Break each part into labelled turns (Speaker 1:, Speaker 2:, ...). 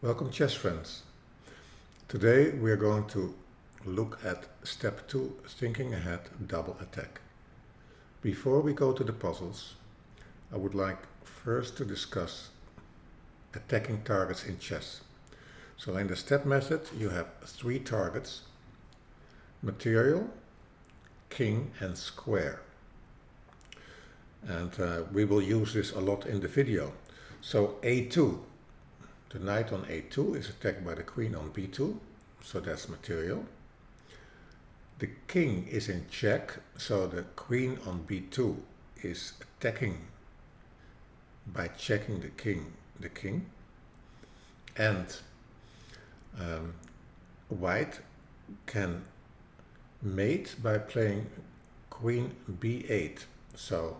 Speaker 1: Welcome, chess friends. Today we are going to look at step 2, thinking ahead, double attack. Before we go to the puzzles, I would like first to discuss attacking targets in chess. So in the step method you have 3 targets: material, king and square. And we will use this a lot in the video. So a2, the knight on a2 is attacked by the queen on b2, so that's material. The king is in check, so the queen on b2 is attacking by checking the king. And white can mate by playing queen b8. So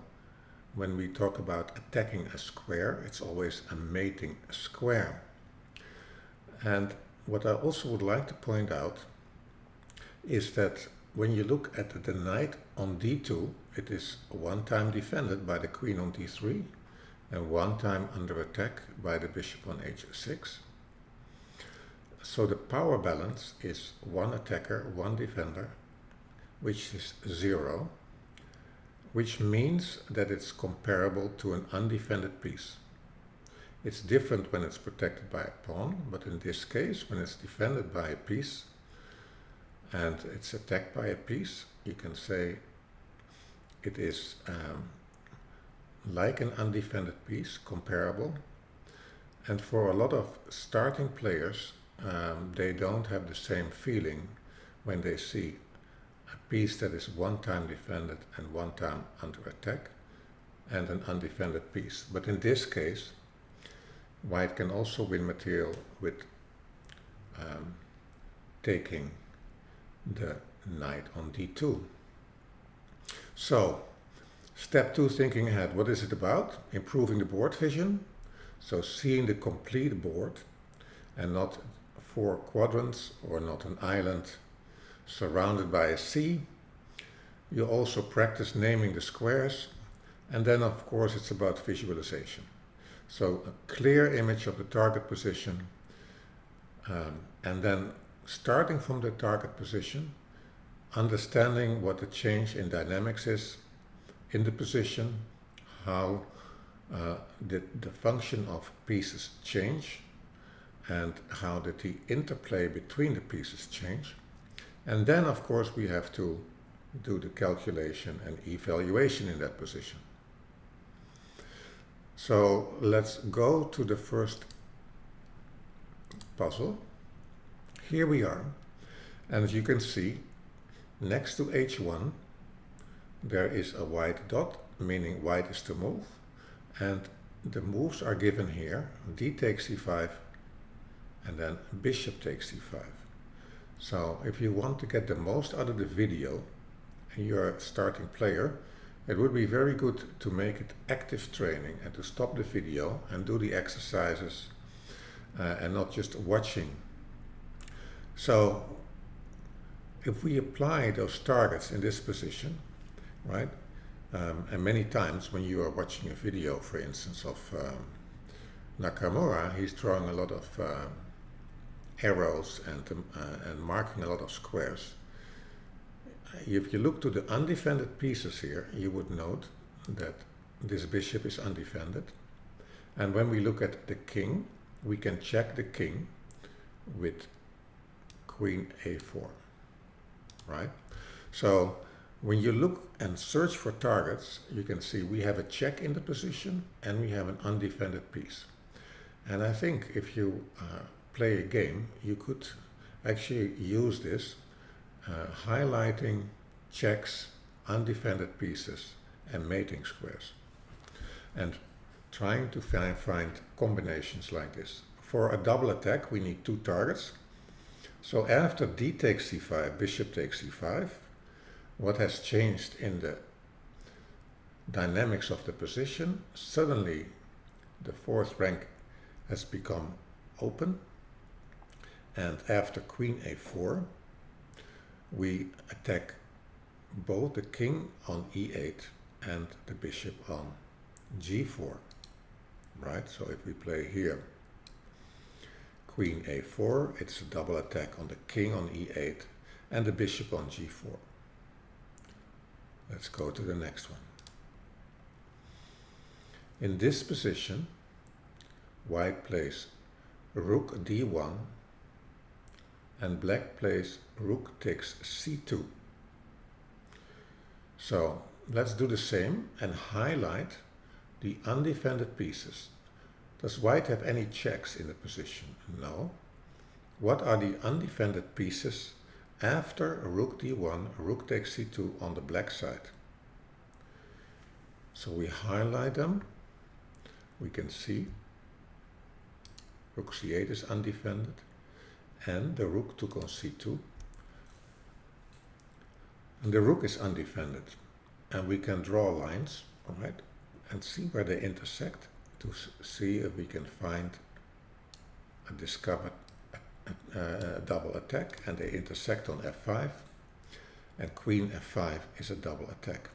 Speaker 1: when we talk about attacking a square, it's always a mating square. And what I also would like to point out is that when you look at the knight on d2, it is one time defended by the queen on d3 and one time under attack by the bishop on h6. So the power balance is one attacker, one defender, which is 0, which means that it's comparable to an undefended piece. It's different when it's protected by a pawn, but in this case, when it's defended by a piece and it's attacked by a piece, you can say it is like an undefended piece, comparable. And for a lot of starting players, they don't have the same feeling when they see a piece that is one time defended and one time under attack and an undefended piece. But in this case, white can also win material with taking the knight on d2. So, step 2, thinking ahead. What is it about? Improving the board vision. So seeing the complete board and not 4 quadrants or not an island surrounded by a sea. You also practice naming the squares, and then of course it's about visualization. So a clear image of the target position, and then starting from the target position, understanding what the change in dynamics is in the position, how the function of pieces change, and how did the interplay between the pieces change. And then of course we have to do the calculation and evaluation in that position. So let's go to the first puzzle. Here we are, and as you can see, next to h1 there is a white dot, meaning white is to move, and the moves are given here: d takes c5 and then bishop takes c5. So if you want to get the most out of the video and you're a starting player, it would be very good to make it active training and to stop the video and do the exercises and not just watching. So if we apply those targets in this position, right, and many times when you are watching a video, for instance, of Nakamura, he's drawing a lot of arrows and marking a lot of squares. If you look to the undefended pieces here, you would note that this bishop is undefended. And when we look at the king, we can check the king with queen a4, right? So when you look and search for targets, you can see we have a check in the position and we have an undefended piece. And I think if you play a game, you could actually use this highlighting checks, undefended pieces and mating squares, and trying to find combinations like this. For a double attack we need 2 targets. So after d takes c5, bishop takes c5, what has changed in the dynamics of the position? Suddenly the 4th rank has become open, and after queen a4 we attack both the king on e8 and the bishop on g4, right? So if we play here queen a4, it's a double attack on the king on e8 and the bishop on g4. Let's go to the next one. In this position, white plays rook d1 and black plays rook takes c2. So let's do the same and highlight the undefended pieces. Does white have any checks in the position? No. What are the undefended pieces after rook d1, rook takes c2 on the black side? So we highlight them. We can see rook c8 is undefended and the rook took on c2. And the rook is undefended and we can draw lines, all right, and see where they intersect to see if we can find a discovered double attack, and they intersect on f5 and queen f5 is a double attack.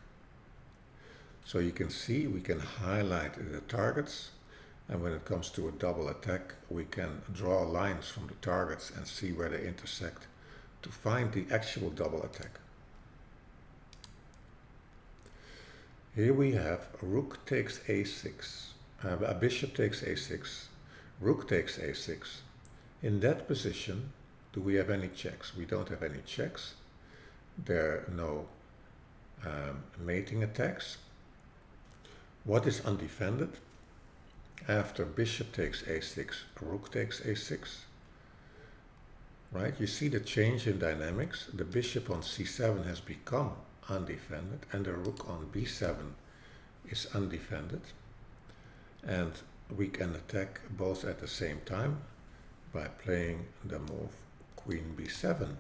Speaker 1: So you can see we can highlight the targets, and when it comes to a double attack we can draw lines from the targets and see where they intersect to find the actual double attack. Here we have rook takes a6, a bishop takes a6, rook takes a6. In that position, do we have any checks? We don't have any checks. There are no mating attacks. What is undefended? After bishop takes a6, rook takes a6. Right? You see the change in dynamics. The bishop on c7 has become undefended and the rook on b7 is undefended. And we can attack both at the same time by playing the move queen b7.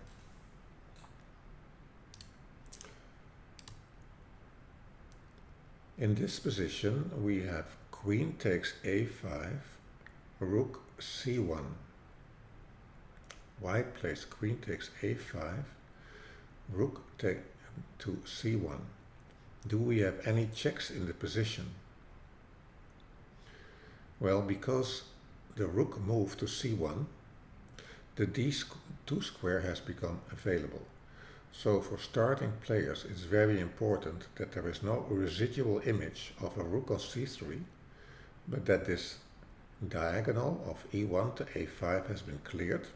Speaker 1: In this position we have queen takes a5, rook c1. White plays queen takes a5, rook takes to c1. Do we have any checks in the position? Well, because the rook moved to c1, the d2 square has become available. So for starting players it's very important that there is no residual image of a rook on c3, but that this diagonal of e1 to a5 has been cleared,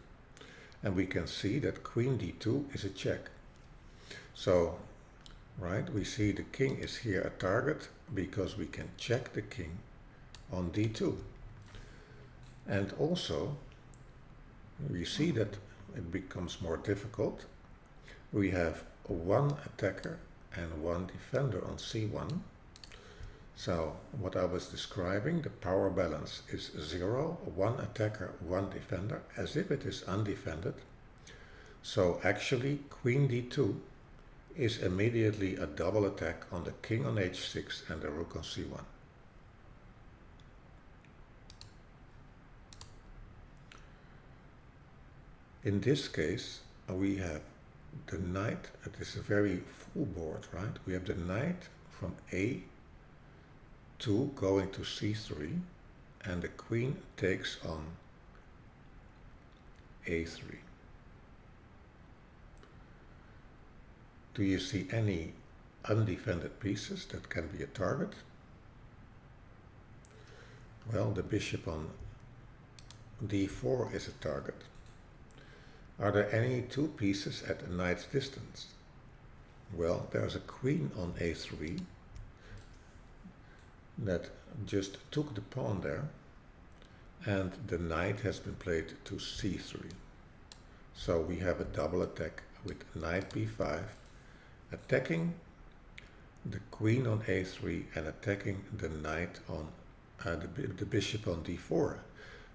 Speaker 1: and we can see that queen d2 is a check. So, right, we see the king is here a target because we can check the king on d2. And also, we see that it becomes more difficult. We have one attacker and one defender on c1. So, what I was describing, the power balance is 0, one attacker, one defender, as if it is undefended. So actually, queen d2 is immediately a double attack on the king on h6 and the rook on c1. In this case, we have the knight. It is a very full board, right? We have the knight from a2 going to c3, and the queen takes on a3. Do you see any undefended pieces that can be a target? Well, the bishop on d4 is a target. Are there any two pieces at a knight's distance? Well, there's a queen on a3 that just took the pawn there, and the knight has been played to c3. So we have a double attack with knight b5, attacking the queen on a3 and attacking the knight on the bishop on d4.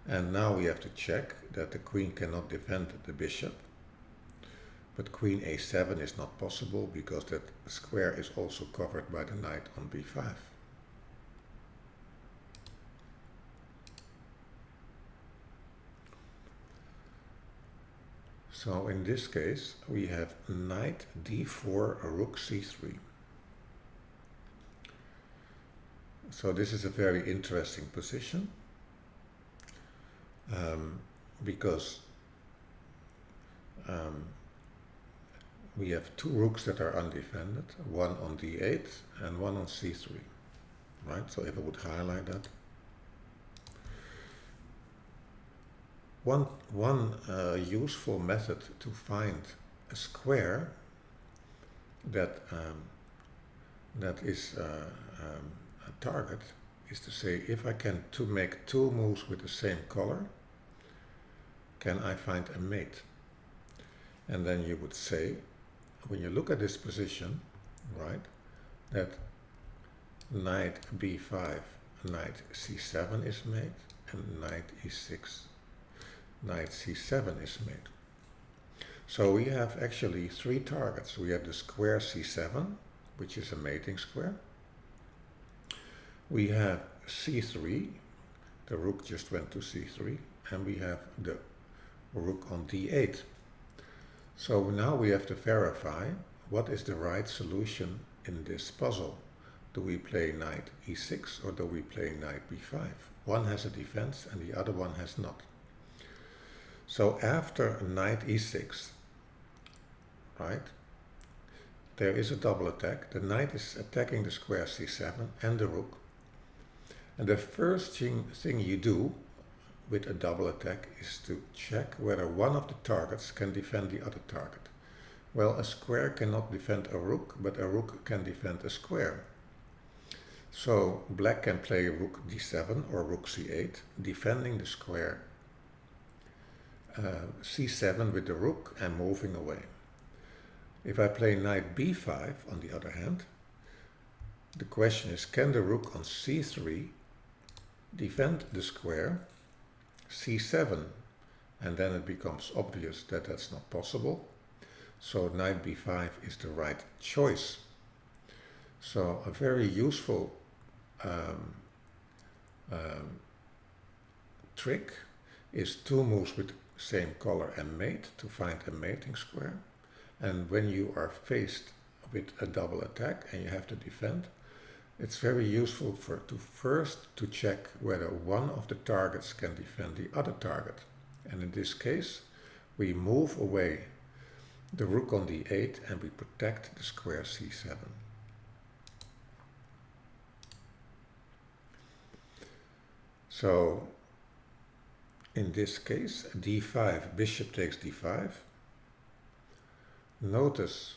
Speaker 1: And now we have to check that the queen cannot defend the bishop. But queen a7 is not possible because that square is also covered by the knight on b5. So in this case we have knight d4, rook c3. So this is a very interesting position. because we have two rooks that are undefended, one on d8 and one on c3, right? So if I would highlight that, one useful method to find a square that is a target is to say, if I can make two moves with the same color, can I find a mate? And then you would say, when you look at this position, right, that knight b5, knight c7 is made, and knight e6, knight c7 is made. So we have actually three targets. We have the square c7, which is a mating square. We have c3, the rook just went to c3, and we have the rook on d8. So now we have to verify what is the right solution in this puzzle. Do we play knight e6 or do we play knight b5? One has a defense and the other one has not. So after knight e6, right, there is a double attack. The knight is attacking the square c7 and the rook. And the first thing you do with a double attack is to check whether one of the targets can defend the other target. Well, a square cannot defend a rook, but a rook can defend a square. So black can play rook d7 or rook c8, defending the square c7 with the rook and moving away. If I play knight b5, on the other hand, the question is, can the rook on c3 defend the square c7? And then it becomes obvious that that's not possible. So knight b5 is the right choice. So a very useful trick is two moves with the same color and mate to find a mating square. And when you are faced with a double attack and you have to defend, it's very useful to check whether one of the targets can defend the other target. And in this case, we move away the rook on d8 and we protect the square c7. So in this case, d5, bishop takes d5. Notice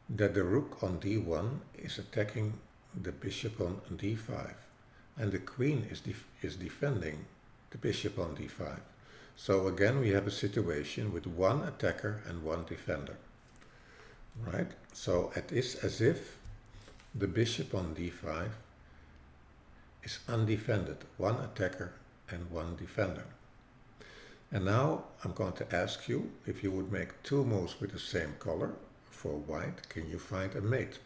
Speaker 1: that the rook on d1 is attacking the bishop on d5, and the queen is defending the bishop on d5. So again we have a situation with one attacker and one defender, right? So it is as if the bishop on d5 is undefended, one attacker and one defender. And now I'm going to ask you, if you would make two moves with the same color for white, can you find a mate?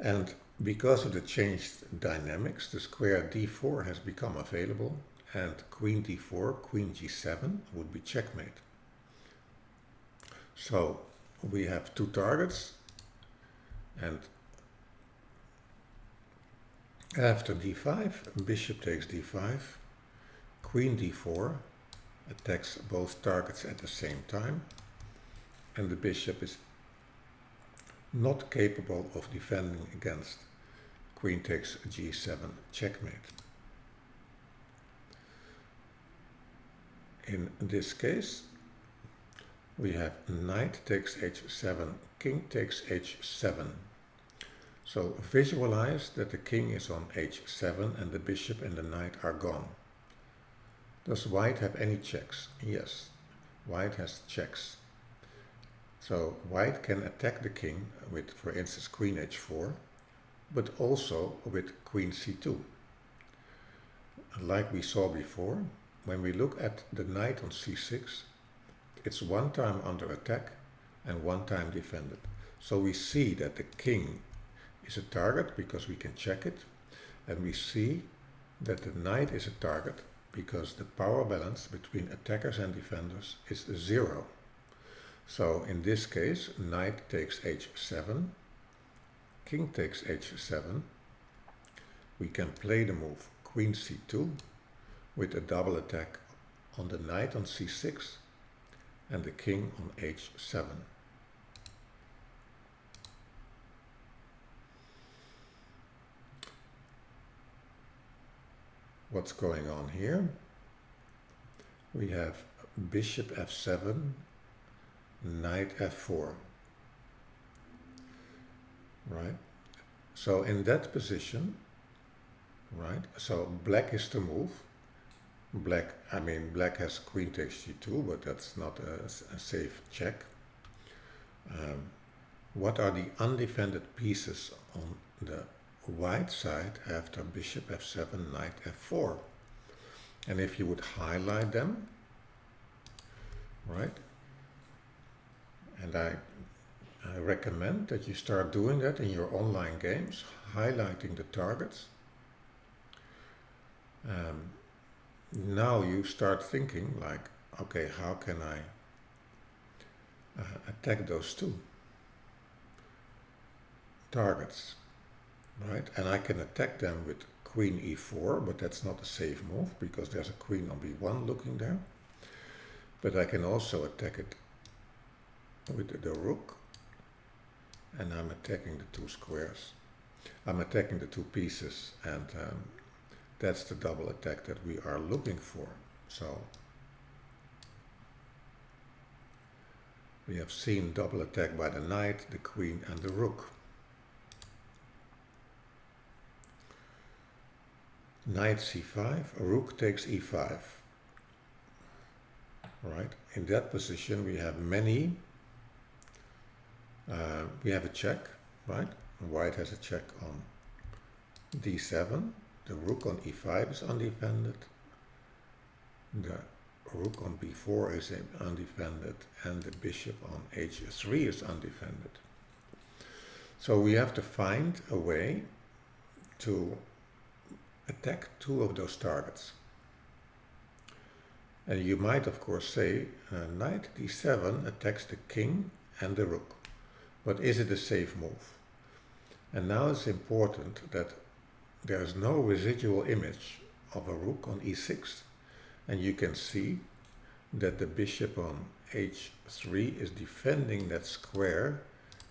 Speaker 1: And because of the changed dynamics, the square d4 has become available, and queen d4, queen g7 would be checkmate. So we have two targets, and after d5, bishop takes d5, queen d4 attacks both targets at the same time, and the bishop is not capable of defending against queen takes g7 checkmate. In this case, we have knight takes h7, king takes h7. So visualize that the king is on h7 and the bishop and the knight are gone. Does white have any checks? Yes, white has checks. So white can attack the king with, for instance, queen h4, but also with queen c2. Like we saw before, when we look at the knight on c6, it's one time under attack and one time defended. So we see that the king is a target because we can check it, and we see that the knight is a target because the power balance between attackers and defenders is 0. So in this case, knight takes h7, king takes h7. We can play the move queen c2, with a double attack on the knight on c6 and the king on h7. What's going on here? We have bishop f7, knight f4, right? So in that position, right, so black is to move. Black has queen takes g2, but that's not a safe check. What are the undefended pieces on the white side after bishop f7, knight f4? And if you would highlight them, right, and I recommend that you start doing that in your online games, highlighting the targets. Now you start thinking like, okay, how can I attack those two targets, right? And I can attack them with queen e4, but that's not a safe move because there's a queen on b1 looking there. But I can also attack it with the rook, and I'm attacking the two squares. I'm attacking the two pieces, and that's the double attack that we are looking for. So we have seen double attack by the knight, the queen, and the rook. Knight c5, rook takes e5. Right, in that position we have we have a check, right? White has a check on d7, the rook on e5 is undefended, the rook on b4 is undefended, and the bishop on h3 is undefended. So we have to find a way to attack two of those targets. And you might of course say knight d7 attacks the king and the rook. But is it a safe move? And now it's important that there is no residual image of a rook on e6. And you can see that the bishop on h3 is defending that square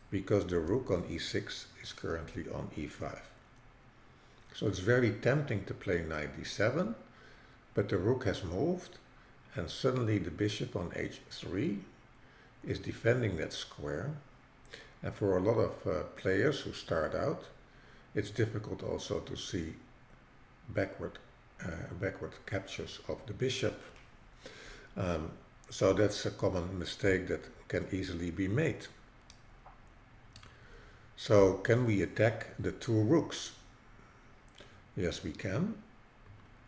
Speaker 1: because the rook on e6 is currently on e5. So it's very tempting to play knight d7, but the rook has moved, and suddenly the bishop on h3 is defending that square. And for a lot of players who start out, it's difficult also to see backward captures of the bishop. So that's a common mistake that can easily be made. So can we attack the two rooks? Yes, we can.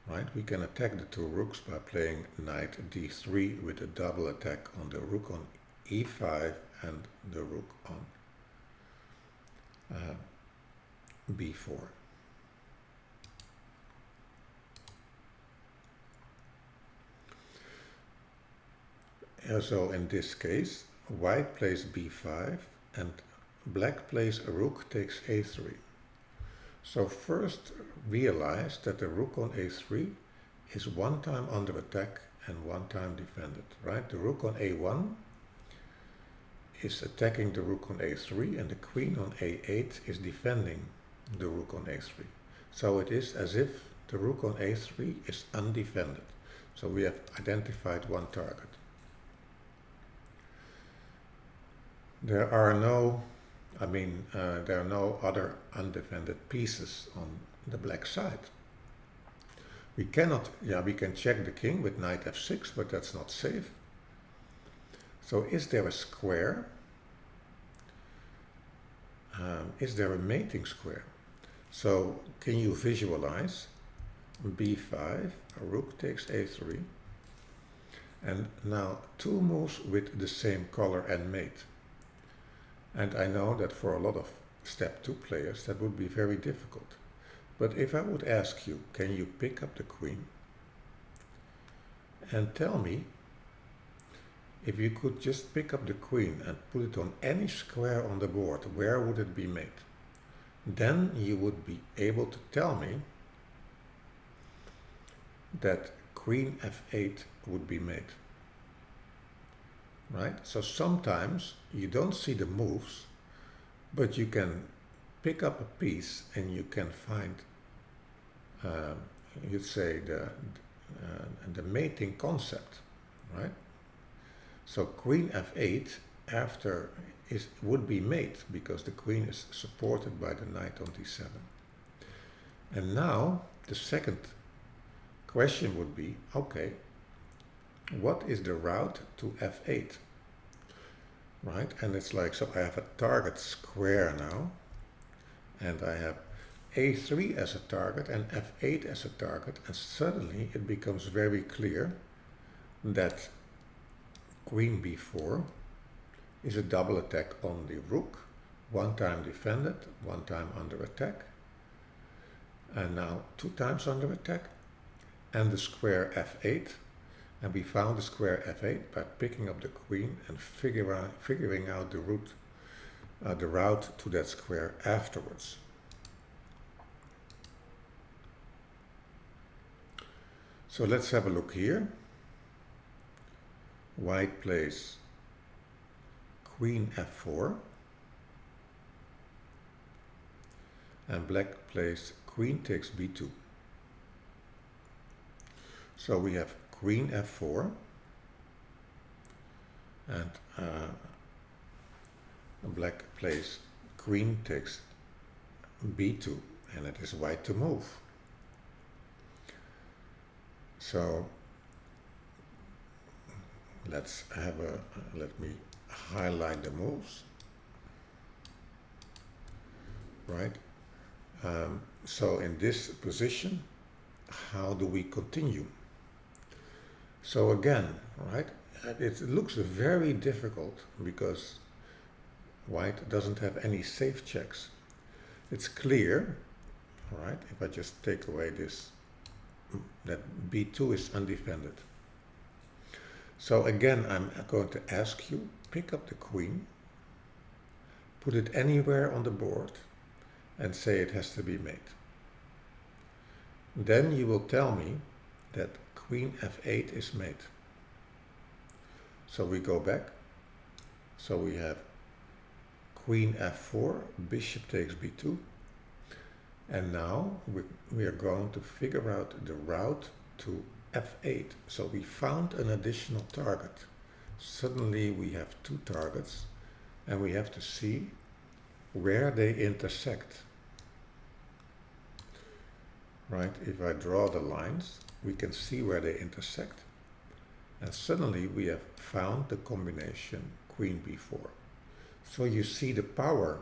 Speaker 1: Right, we can attack the two rooks by playing knight d3 with a double attack on the rook on e5 and the rook on b4. So in this case, white plays b5 and black plays a rook takes a3. So first realize that the rook on a3 is one time under attack and one time defended, right? The rook on a1 is attacking the rook on a3 and the queen on a8 is defending the rook on a3. So it is as if the rook on a3 is undefended. So we have identified one target. There are no other undefended pieces on the black side. We can check the king with knight f6, but that's not safe. So is there a square? Is there a mating square? So can you visualize b5, a rook takes a3, and now two moves with the same color and mate. And I know that for a lot of step 2 players that would be very difficult. But if I would ask you, can you pick up the queen and tell me if you could just pick up the queen and put it on any square on the board, where would it be made? Then you would be able to tell me that queen f8 would be mate. Right? So sometimes you don't see the moves, but you can pick up a piece and you can find, you'd say, the mating concept, right? So queen f8 after would be mate because the queen is supported by the knight on d7. And now the second question would be, okay, what is the route to f8? Right? And it's like, so I have a target square now, and I have a3 as a target and f8 as a target, and suddenly it becomes very clear that queen b4 is a double attack on the rook, one time defended, one time under attack, and now two times under attack, and the square f8. And we found the square f8 by picking up the queen and figuring out the route to that square afterwards. So let's have a look here. White plays queen f4 and black plays queen takes b2. So we have queen f4 and black plays queen takes b2, and it is white to move. So let's have let me highlight the moves, right? So in this position, how do we continue? So again, right, it looks very difficult because white doesn't have any safe checks. It's clear, right, if I just take away this, that b2 is undefended. So again, I'm going to ask you, pick up the queen, put it anywhere on the board, and say it has to be mate. Then you will tell me that queen f8 is mate. So we go back. So we have queen f4, bishop takes b2. And now we are going to figure out the route to f8. So we found an additional target. Suddenly we have two targets and we have to see where they intersect. Right? If I draw the lines, we can see where they intersect. And suddenly we have found the combination queen b4. So you see the power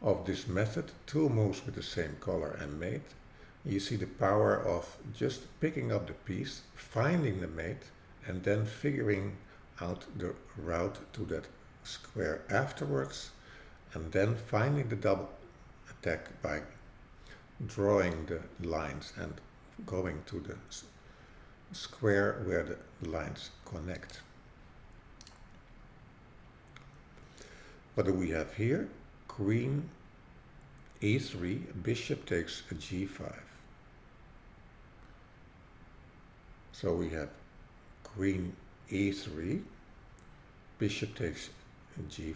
Speaker 1: of this method, two moves with the same color and mate. You see the power of just picking up the piece, finding the mate, and then figuring out the route to that square afterwards, and then finding the double attack by drawing the lines and going to the square where the lines connect. What do we have here? Queen e3, bishop takes a g5. So we have queen e3, bishop takes g5.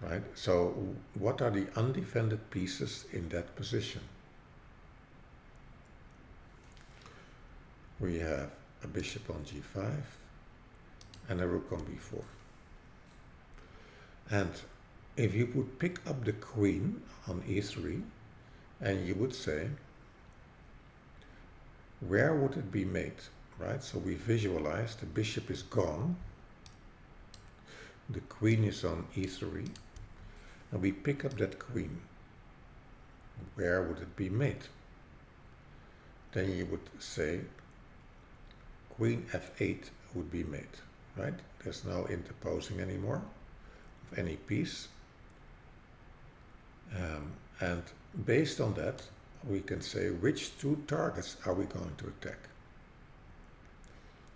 Speaker 1: Right? So what are the undefended pieces in that position? We have a bishop on g5 and a rook on b4. And if you would pick up the queen on e3 and you would say, where would it be made? Right? So we visualize the bishop is gone, the queen is on e3, and we pick up that queen. Where would it be made? Then you would say queen f8 would be made, right? There's no interposing anymore of any piece. And based on that, we can say which two targets are we going to attack.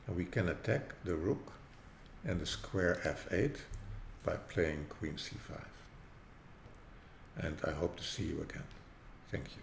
Speaker 1: And we can attack the rook and the square f8 by playing queen c5. And I hope to see you again. Thank you.